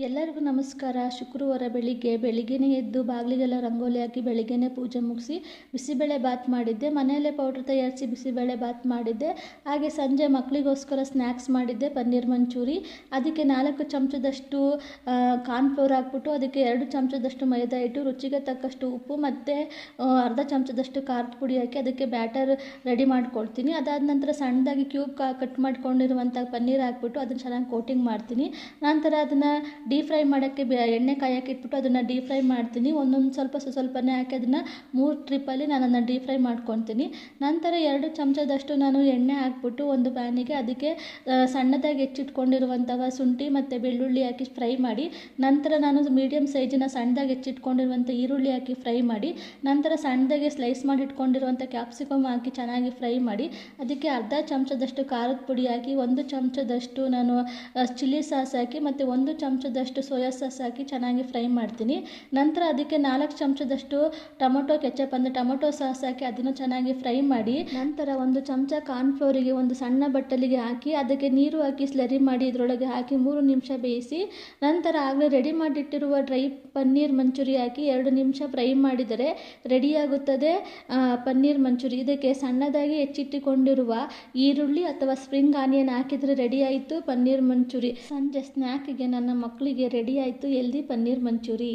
ಎಲ್ಲರಿಗೂ ನಮಸ್ಕಾರ. ಶುಕ್ರವಾರ ಬೆಳಿಗ್ಗೆನೇ ಎದ್ದು ಬಾಗಿಲಿಗೆಲ್ಲ ರಂಗೋಲಿ ಹಾಕಿ ಬೆಳಿಗ್ಗೆನೇ ಪೂಜೆ ಮುಗಿಸಿ ಬಿಸಿಬೇಳೆ ಬಾತ್ ಮಾಡಿದ್ದೆ. ಮನೆಯಲ್ಲೇ ಪೌಡ್ರ್ ತಯಾರಿಸಿ ಬಿಸಿಬೇಳೆ ಬಾತ್ ಮಾಡಿದ್ದೆ. ಹಾಗೆ ಸಂಜೆ ಮಕ್ಕಳಿಗೋಸ್ಕರ ಸ್ನ್ಯಾಕ್ಸ್ ಮಾಡಿದ್ದೆ, ಪನ್ನೀರ್ ಮಂಚೂರಿ. ಅದಕ್ಕೆ 4 ಚಮಚದಷ್ಟು ಕಾರ್ನ್ಫ್ಲೋರ್ ಹಾಕ್ಬಿಟ್ಟು ಅದಕ್ಕೆ 2 ಚಮಚದಷ್ಟು ಮೈದಾ ಹಿಟ್ಟು, ರುಚಿಗೆ ತಕ್ಕಷ್ಟು ಉಪ್ಪು ಮತ್ತು ಅರ್ಧ ಚಮಚದಷ್ಟು ಖಾರದ ಪುಡಿ ಹಾಕಿ ಅದಕ್ಕೆ ಬ್ಯಾಟರ್ ರೆಡಿ ಮಾಡ್ಕೊಳ್ತೀನಿ. ಅದಾದ ನಂತರ ಸಣ್ಣದಾಗಿ ಕ್ಯೂಬ್ ಕಟ್ ಮಾಡ್ಕೊಂಡಿರುವಂಥ ಪನ್ನೀರ್ ಹಾಕ್ಬಿಟ್ಟು ಅದನ್ನು ಚೆನ್ನಾಗಿ ಕೋಟಿಂಗ್ ಮಾಡ್ತೀನಿ. ನಂತರ ಅದನ್ನು ಡೀಪ್ ಫ್ರೈ ಮಾಡೋಕ್ಕೆ ಎಣ್ಣೆ ಕಾಯಕ್ಕೆ ಇಟ್ಬಿಟ್ಟು ಅದನ್ನು ಡೀಪ್ ಫ್ರೈ ಮಾಡ್ತೀನಿ. ಒಂದೊಂದು ಸ್ವಲ್ಪನೇ ಹಾಕಿ ಅದನ್ನು 3 ಟ್ರಿಪ್ಪಲ್ಲಿ ನಾನು ಅದನ್ನು ಡೀಪ್ ಫ್ರೈ ಮಾಡ್ಕೊತೀನಿ. ನಂತರ 2 ಚಮಚದಷ್ಟು ನಾನು ಎಣ್ಣೆ ಹಾಕ್ಬಿಟ್ಟು ಒಂದು ಪ್ಯಾನಿಗೆ ಅದಕ್ಕೆ ಸಣ್ಣದಾಗಿ ಹೆಚ್ಚಿಟ್ಕೊಂಡಿರುವಂತಹ ಶುಂಠಿ ಮತ್ತು ಬೆಳ್ಳುಳ್ಳಿ ಹಾಕಿ ಫ್ರೈ ಮಾಡಿ, ನಂತರ ನಾನು ಮೀಡಿಯಮ್ ಸೈಜಿನ ಸಣ್ಣದಾಗಿ ಹೆಚ್ಚಿಟ್ಕೊಂಡಿರುವಂಥ ಈರುಳ್ಳಿ ಹಾಕಿ ಫ್ರೈ ಮಾಡಿ, ನಂತರ ಸಣ್ಣದಾಗಿ ಸ್ಲೈಸ್ ಮಾಡಿ ಇಟ್ಕೊಂಡಿರುವಂಥ ಕ್ಯಾಪ್ಸಿಕಮ್ ಹಾಕಿ ಚೆನ್ನಾಗಿ ಫ್ರೈ ಮಾಡಿ, ಅದಕ್ಕೆ ಅರ್ಧ ಚಮಚದಷ್ಟು ಖಾರದ ಪುಡಿ ಹಾಕಿ, 1 ಚಮಚದಷ್ಟು ನಾನು ಚಿಲ್ಲಿ ಸಾಸ್ ಹಾಕಿ ಮತ್ತು 1 ಚಮಚದಷ್ಟು ಸೋಯಾ ಸಾಸ್ ಹಾಕಿ ಚೆನ್ನಾಗಿ ಫ್ರೈ ಮಾಡ್ತೀನಿ. ನಂತರ ಅದಕ್ಕೆ 4 ಚಮಚದಷ್ಟು ಟೊಮೊಟೊ ಕೆಚಪ್ ಅಂದರೆ ಟೊಮೊಟೊ ಸಾಸ್ ಹಾಕಿ ಅದನ್ನು ಚೆನ್ನಾಗಿ ಫ್ರೈ ಮಾಡಿ, ನಂತರ 1 ಚಮಚ ಕಾರ್ನ್ಫ್ಲೋರಿಗೆ ಒಂದು ಸಣ್ಣ ಬಟ್ಟಲಿಗೆ ಹಾಕಿ ಅದಕ್ಕೆ ನೀರು ಹಾಕಿ ಸ್ಲರಿ ಮಾಡಿ ಇದರೊಳಗೆ ಹಾಕಿ 3 ನಿಮಿಷ ಬೇಯಿಸಿ, ನಂತರ ಆಗಲೇ ರೆಡಿ ಮಾಡಿಟ್ಟಿರುವ ಡ್ರೈ ಪನ್ನೀರ್ ಮಂಚೂರಿ ಹಾಕಿ 2 ನಿಮಿಷ ಫ್ರೈ ಮಾಡಿದರೆ ರೆಡಿಯಾಗುತ್ತದೆ ಪನ್ನೀರ್ ಮಂಚೂರಿ. ಇದಕ್ಕೆ ಸಣ್ಣದಾಗಿ ಹೆಚ್ಚಿಟ್ಟುಕೊಂಡಿರುವ ಈರುಳ್ಳಿ ಅಥವಾ ಸ್ಪ್ರಿಂಗ್ ಆನಿಯನ್ ಹಾಕಿದರೆ ರೆಡಿ ಆಯಿತು ಪನ್ನೀರ್ ಮಂಚೂರಿ. ಸಂಜೆ ಸ್ನ್ಯಾಕಿಗೆ ನನ್ನ ಮಕ್ಕಳಿಗೆ ರೆಡಿ ಆಯಿತು ಹೆಲ್ದಿ ಪನ್ನೀರ್ ಮಂಚೂರಿ.